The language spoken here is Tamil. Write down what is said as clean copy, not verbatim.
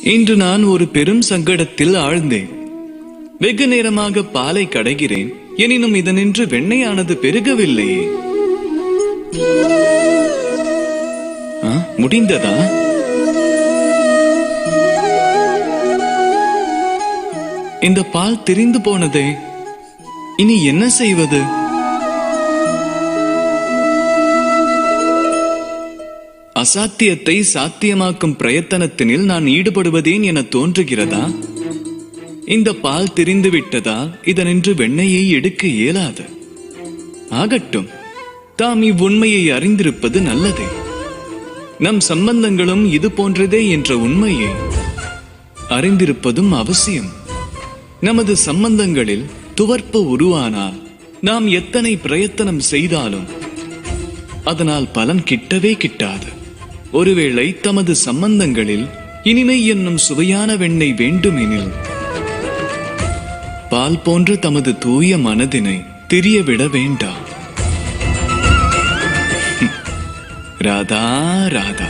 இன்று நான் ஒரு பெரும் சங்கடத்தில் ஆழ்ந்தேன். வெகு நேரமாக பாலை கடைகிறேன், எனினும் இதனின்று வெண்ணெயானது பெருகவில்லையே. முடிந்ததா? இந்த பால் திரிந்து போனதே, இனி என்ன செய்வது? அசாத்தியத்தை சாத்தியமாக்கும் பிரயத்தனத்தினில் நான் ஈடுபடுவதேன் என தோன்றுகிறதா? இந்த பால் திரிந்து விட்டதால் இதனின்று வெண்ணெயை எடுக்க இயலாது. ஆகட்டும், தாம் இவ்வுண்மையை அறிந்திருப்பது நல்லதே. நம் சம்பந்தங்களும் இது போன்றதே என்ற உண்மையை அறிந்திருப்பதும் அவசியம். நமது சம்பந்தங்களில் துவர்ப்பு உருவானால் நாம் எத்தனை பிரயத்தனம் செய்தாலும் அதனால் பலன் கிட்டவே கிட்டாது. ஒருவேளை தமது சம்பந்தங்களில் இனிமை என்னும் சுவையான வெண்ணெய் வேண்டுமெனில் பால் போன்ற தமது தூய மனதினை திரியவிட வேண்டாம். ராதா ராதா.